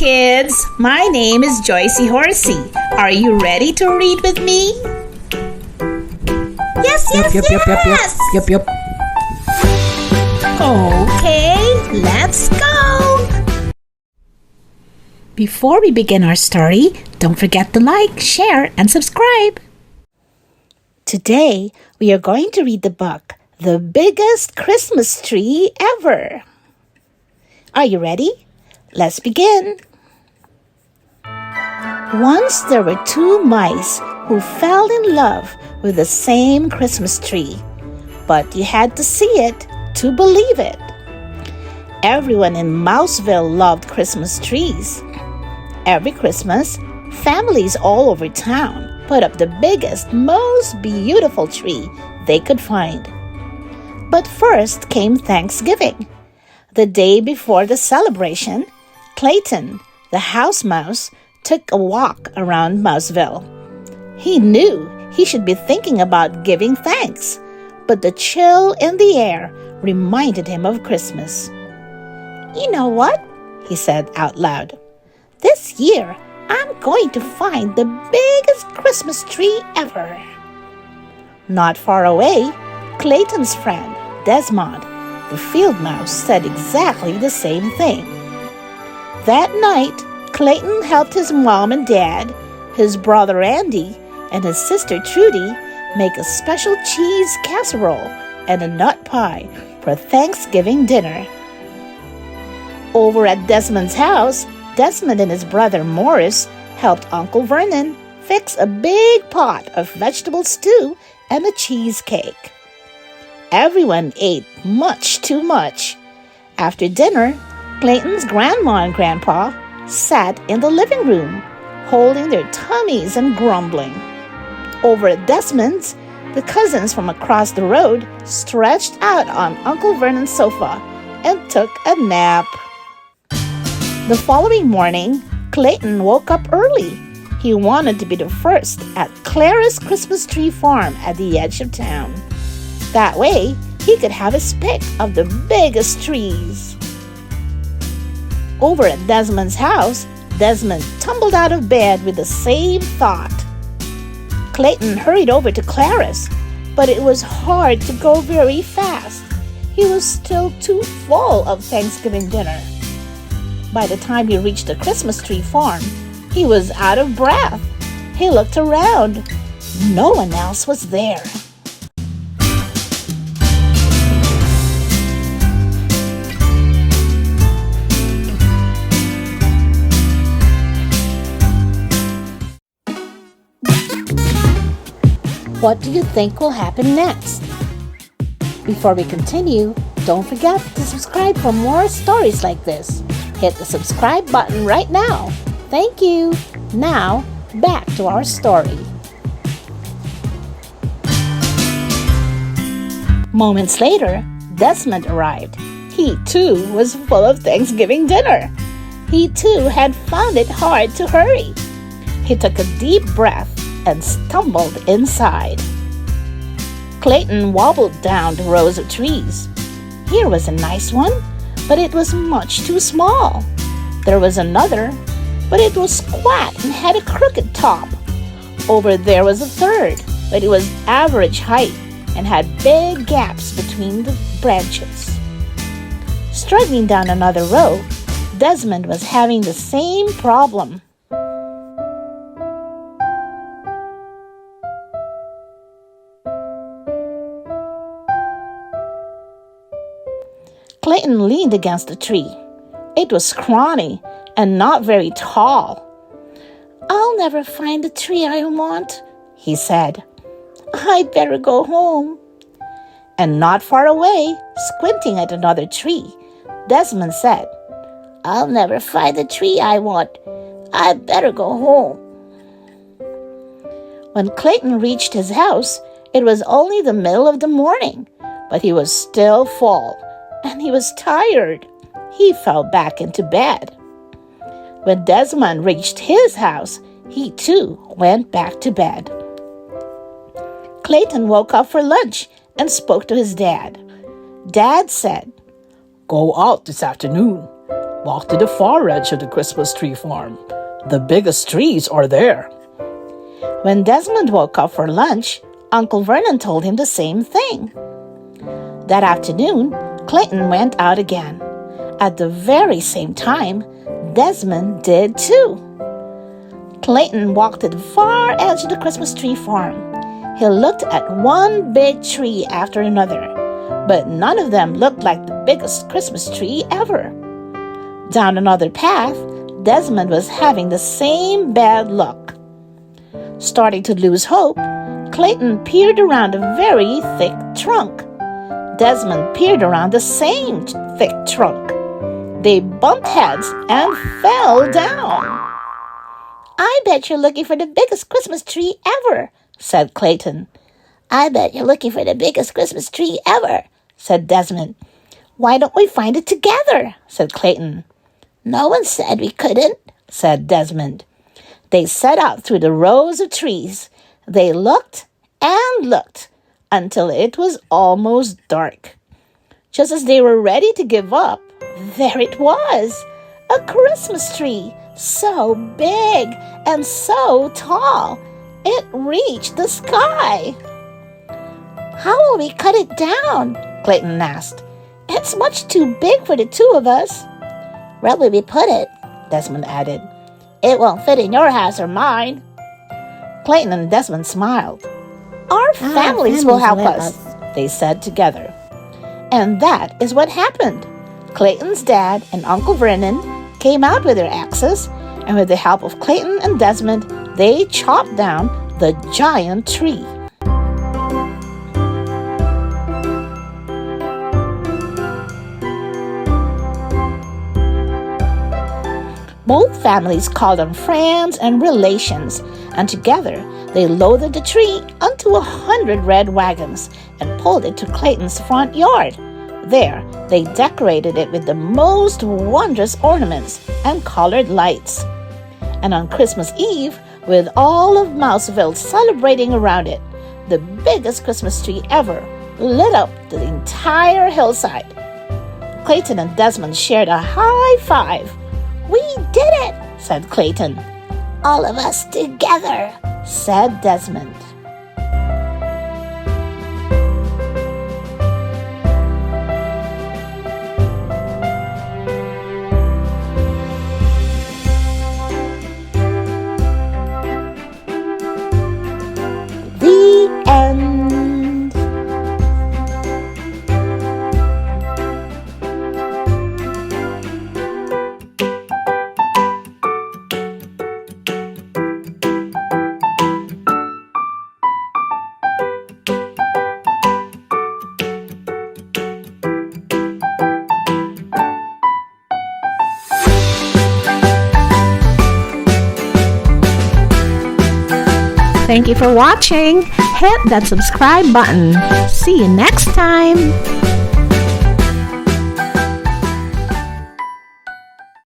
kids! My name is Joycey Horsey. Are you ready to read with me? Yes. Yep. Okay, let's go! Before we begin our story, don't forget to like, share, and subscribe. Today, we are going to read the book, The Biggest Christmas Tree Ever. Are you ready? Let's begin. Once there were two mice who fell in love with the same Christmas tree, but you had to see it to believe it. Everyone in Mouseville loved Christmas trees. Every Christmas, families all over town put up the biggest, most beautiful tree they could find. But first came Thanksgiving. The day before the celebration, Clayton, the house mouse, took a walk around Mouseville. He knew he should be thinking about giving thanks, but the chill in the air reminded him of Christmas. "You know what?" he said out loud. "This year, I'm going to find the biggest Christmas tree ever." Not far away, Clayton's friend, Desmond, the field mouse, said exactly the same thing. That night, Clayton helped his mom and dad, his brother Andy, and his sister Trudy make a special cheese casserole and a nut pie for Thanksgiving dinner. Over at Desmond's house, Desmond and his brother Morris helped Uncle Vernon fix a big pot of vegetable stew and a cheesecake. Everyone ate much too much. After dinner, Clayton's grandma and grandpa sat in the living room, holding their tummies and grumbling. Over at Desmond's, the cousins from across the road stretched out on Uncle Vernon's sofa and took a nap. The following morning, Clayton woke up early. He wanted to be the first at Clara's Christmas tree farm at the edge of town. That way, he could have his pick of the biggest trees. Over at Desmond's house, Desmond tumbled out of bed with the same thought. Clayton hurried over to Clara's, but it was hard to go very fast. He was still too full of Thanksgiving dinner. By the time he reached the Christmas tree farm, he was out of breath. He looked around. No one else was there. What do you think will happen next? Before we continue, don't forget to subscribe for more stories like this. Hit the subscribe button right now. Thank you. Now, back to our story. Moments later, Desmond arrived. He too was full of Thanksgiving dinner. He too had found it hard to hurry. He took a deep breath and stumbled inside. Clayton wobbled down the rows of trees. Here was a nice one, but it was much too small. There was another, but it was squat and had a crooked top. Over there was a third, but it was average height and had big gaps between the branches. Struggling down another row, Desmond was having the same problem. Clayton leaned against the tree. It was scrawny and not very tall. "I'll never find the tree I want," he said. "I'd better go home." And not far away, squinting at another tree, Desmond said, "I'll never find the tree I want. I'd better go home." When Clayton reached his house, it was only the middle of the morning, but he was still full. And he was tired. He fell back into bed. When Desmond reached his house, he too went back to bed. Clayton woke up for lunch and spoke to his dad. Dad said, "Go out this afternoon. Walk to the far edge of the Christmas tree farm. The biggest trees are there. When Desmond woke up for lunch, Uncle Vernon told him the same thing. That afternoon, Clayton went out again. At the very same time, Desmond did too. Clayton walked to the far edge of the Christmas tree farm. He looked at one big tree after another, but none of them looked like the biggest Christmas tree ever. Down another path, Desmond was having the same bad luck. Starting to lose hope, Clayton peered around a very thick trunk. Desmond peered around the same thick trunk. They bumped heads and fell down. "I bet you're looking for the biggest Christmas tree ever," said Clayton. "I bet you're looking for the biggest Christmas tree ever," said Desmond. "Why don't we find it together?" said Clayton. "No one said we couldn't," said Desmond. They set out through the rows of trees. They looked and looked until it was almost dark. Just as they were ready to give up, there it was, a Christmas tree, so big and so tall, it reached the sky. "How will we cut it down?" Clayton asked. "It's much too big for the two of us." "Where will we put it?" Desmond added. "It won't fit in your house or mine." Clayton and Desmond smiled. Our families will help us, they said together. And that is what happened. Clayton's dad and Uncle Vernon came out with their axes, and with the help of Clayton and Desmond, they chopped down the giant tree. Both families called on friends and relations, and together they loaded the tree onto 100 red wagons and pulled it to Clayton's front yard. There, they decorated it with the most wondrous ornaments and colored lights. And on Christmas Eve, with all of Mouseville celebrating around it, the biggest Christmas tree ever lit up the entire hillside. Clayton and Desmond shared a high five. "We did it," said Clayton. "All of us together," said Desmond. The end. Thank you for watching. Hit that subscribe button. See you next time.